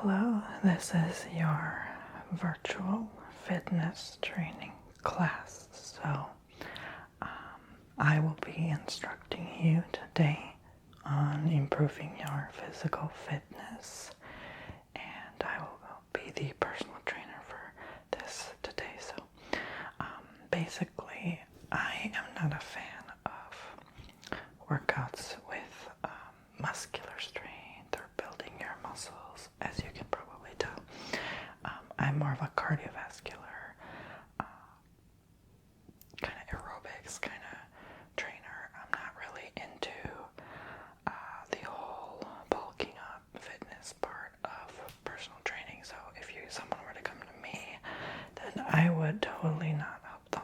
Hello, this is your virtual fitness training class. So, I will be instructing you today on improving your physical fitness, and I will be the personal trainer for this today. So, basically, I am not a fan of workouts with muscular strain or building your muscles, as you can probably tell. I'm more of a cardiovascular kind of aerobics kind of trainer. I'm not really into the whole bulking up fitness part of personal training. So if someone were to come to me, then I would totally not help them.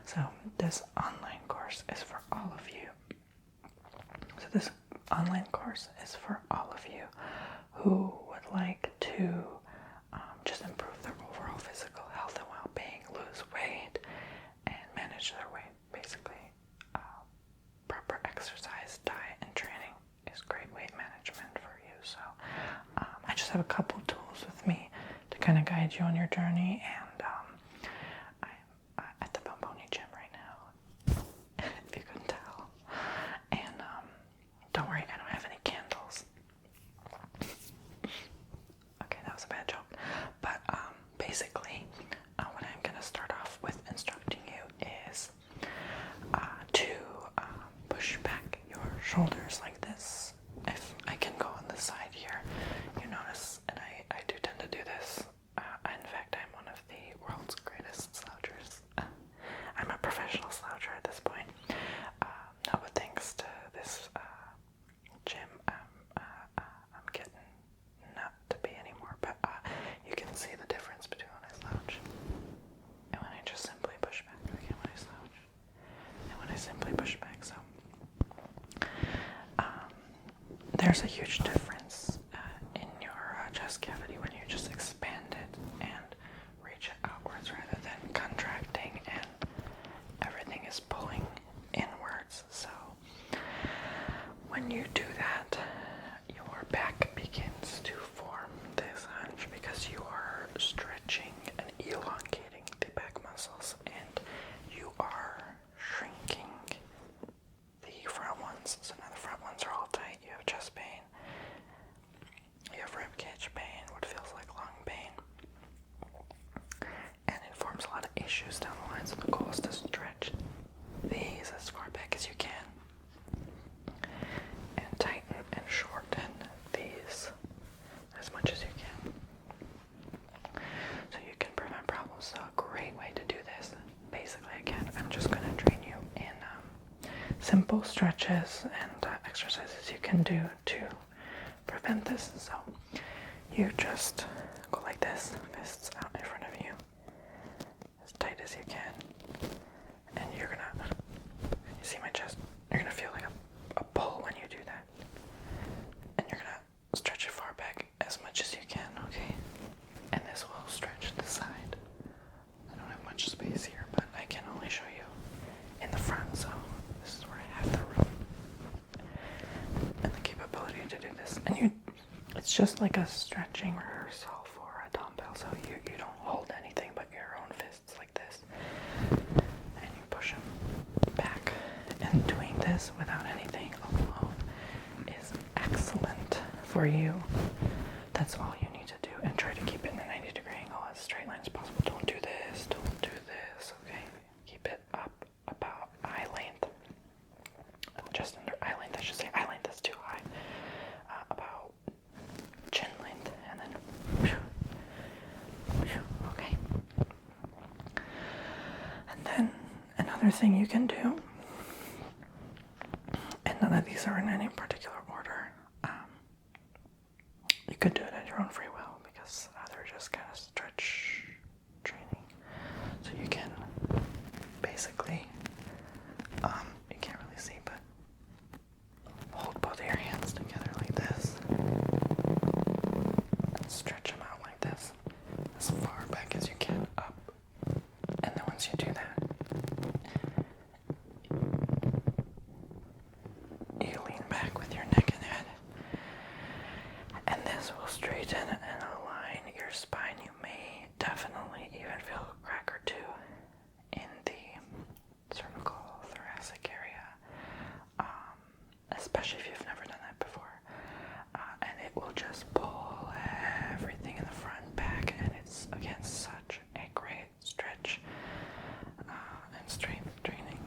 So this online course is for all of you. So this online course is for all of you who would like to just improve their overall physical health and well-being, lose weight, and manage their weight. Basically, proper exercise, diet, and training is great weight management for you. So I just have a couple tools with me to kind of guide you on your journey, and I'm at the Bomboni gym right now, if you couldn't tell. And don't worry, I don't have any candles. Okay, that was a bad joke. But basically, what I'm going to start off with instructing you is to push back your shoulders like this. If I can go on the side here, you notice, and I do tend to do this. In fact, I'm one of the world's greatest slouchers. I'm a professional sloucher at this point. No, but thanks to this gym, I'm getting not to be anymore. But you can see the difference between when I slouch and when I just simply push back. Okay, when I slouch and when I simply push back. So there's a huge difference in your chest cavity when you just expand it and reach it outwards rather than contracting and everything is pulling inwards. So when you do that, your back begins to form this hunch because you are stretching and elongating the back muscles, and you are shrinking the front ones. So now the front ones are all tight. You have chest pain, you have rib cage pain, what feels like lung pain, and it forms a lot of issues down the line. So the goal is to stretch these as far back as you can and tighten and shorten these as much as you can, so you can prevent problems. So a great way to do this, basically, again, I'm just going to train you in simple stretches and exercises you can do to prevent this. So you just go like this, fists out in front of you, as tight as you can, and you're gonna, you see my chest, you're gonna feel like a pull when you do that, and you're gonna stretch it far back as much as you can, okay? And this will stretch the side. I don't have much space here, but I can only show you in the front, so this is where I have the room and the capability to do this. And it's just like a stretching rehearsal for a dumbbell, so you don't hold anything but your own fists like this, and you push them back. And doing this without anything alone is excellent for you. That's all you need to do, and try to keep it in a 90-degree angle as straight line as possible. Don't do this, okay? Keep it up about eye length, just under eye length, I should say. Eye length is too high. About chin length, and then okay. And then another thing you can do, and none of these are in any particular order, you could do it at your own free will, because they're just kind of stretch training. So you can basically, you can't really see, but hold both of your hands together like this, and stretch them out like this, as far back as you can, up. And then once you do that, you lean back with your neck and head, and this This will straighten and align your spine. You may definitely even feel a crack or two in the cervical thoracic area, especially if you've never done that before. And it will just pull everything in the front, back, and it's, again, such a great stretch and strength training.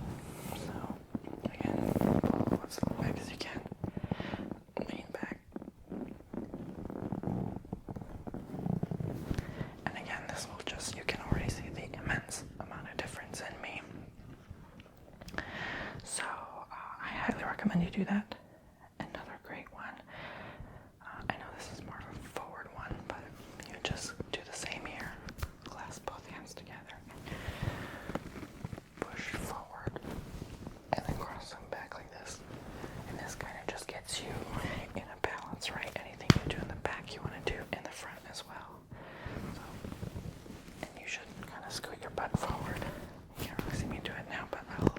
So, again, pull as back as you can. Lean back. And again, this will just, you can already see the immense amount of difference in me. So, I highly recommend you do that. Another great one. I know this is more of a forward one, but you just do the same here. Clasp both hands together. Push forward. And then cross them back like this. And this kind of just gets you in a balance, right? Anything you do in the back, you want to do in the front as well. So, and you should kind of scoot your butt forward. You can't really see me do it now, but I'll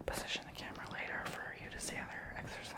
position the camera later for you to see other exercises.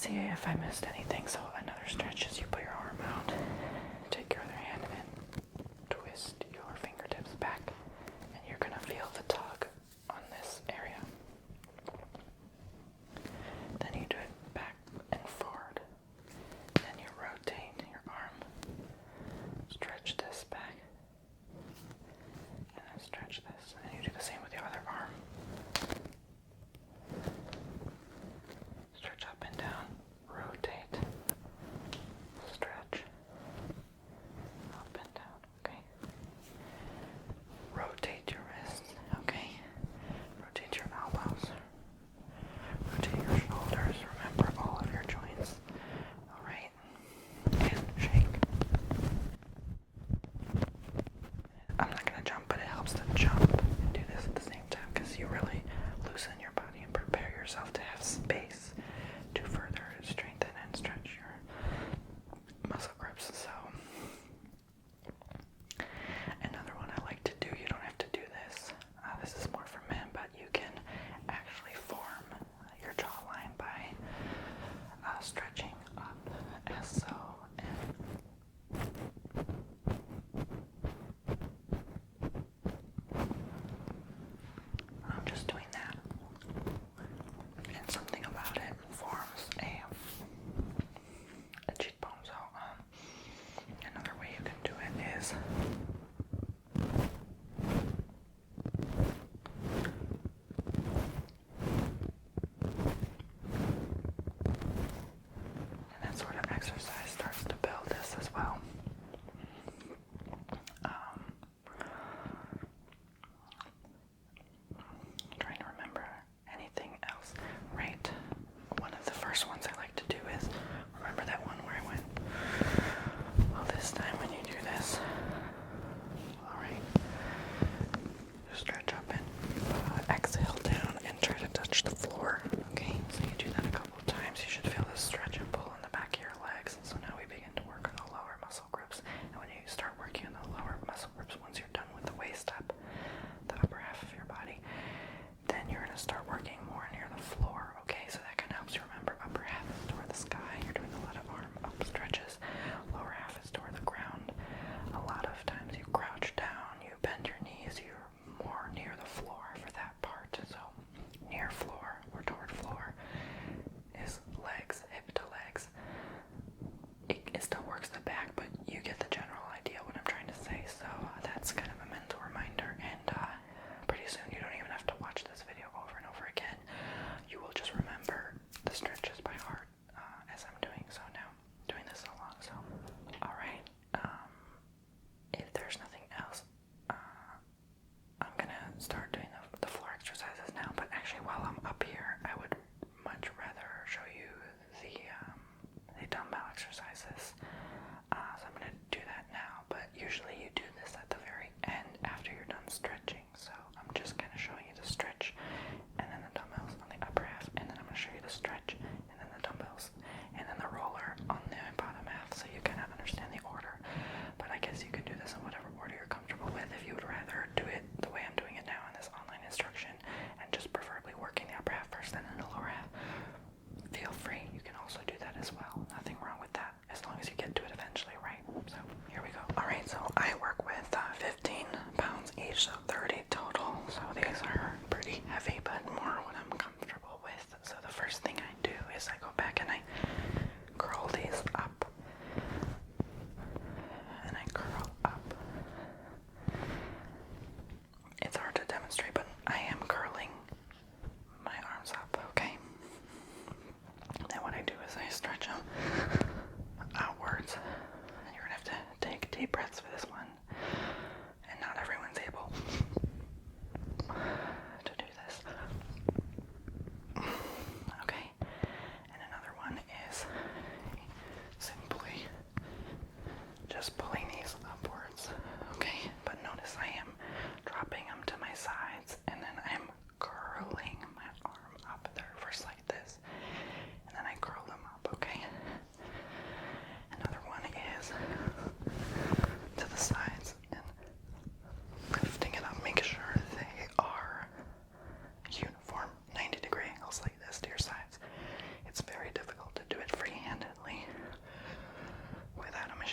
see if I missed anything. So another stretch is you put your arm out, take your other hand and twist your fingertips back, and you're gonna feel the tug on this area. Then you do it back and forward. Then you rotate your arm, stretch this back, and then stretch this. And you do the same with your other arm. Stretch up and down, rotate,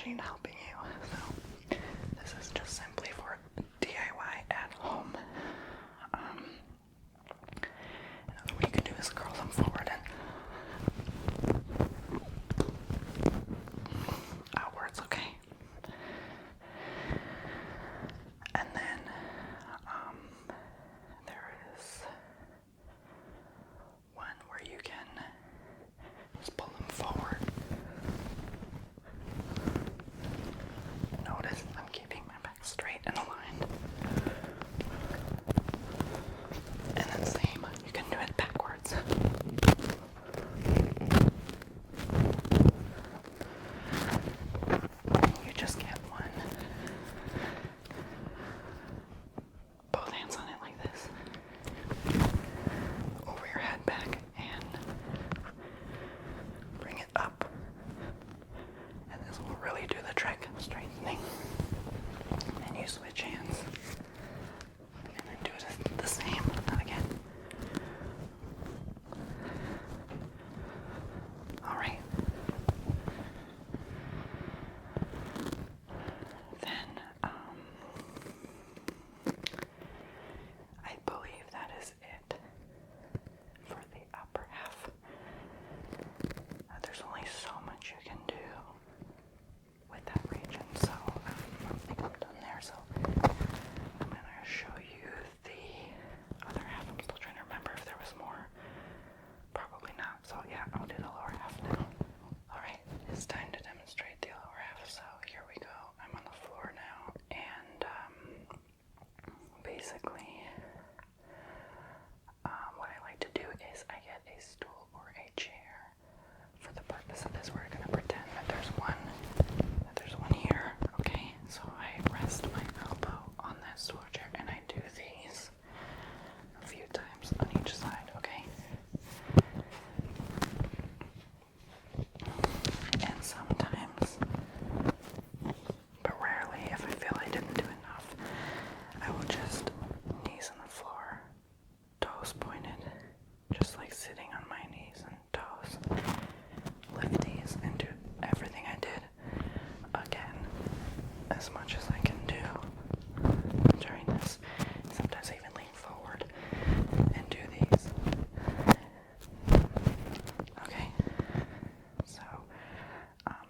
machine helping you. So this is just simply for DIY at home. Another way you can do is curl them forward and outwards, okay? And then there is one where you can just pull them forward. Notice I'm keeping my back straight and aligned. And then same, you can do it backwards. You just get one. Both hands on it like this. Over your head back and bring it up. And this will really do the trick, straightening. And you switch hands. And then do it the same again. Alright. Then, I believe that is it for the upper half. There's only so much you can do with that region, so I think I'm done there. So I'm going to show you the other half. I'm still trying to remember if there was more. Probably not. So yeah, I'll do the lower half now. Alright, it's time to demonstrate the lower half. So here we go. I'm on the floor now, and basically what I like to do is I get a stool or a chair. For the purpose of this, we're going to pretend that there's one here, okay? So I rest my elbow on that stool or chair, and I do these a few times on each side, okay? And sometimes, but rarely, if I feel I didn't do enough, I will just knees on the floor, toes pointed, just like sitting on my knees and toes. Lift these and do everything I did again, as much as I can do during this. Sometimes I even lean forward and do these. Okay, so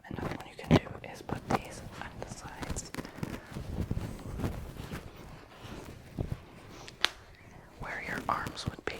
another one you can do is put these on the sides where your arms would be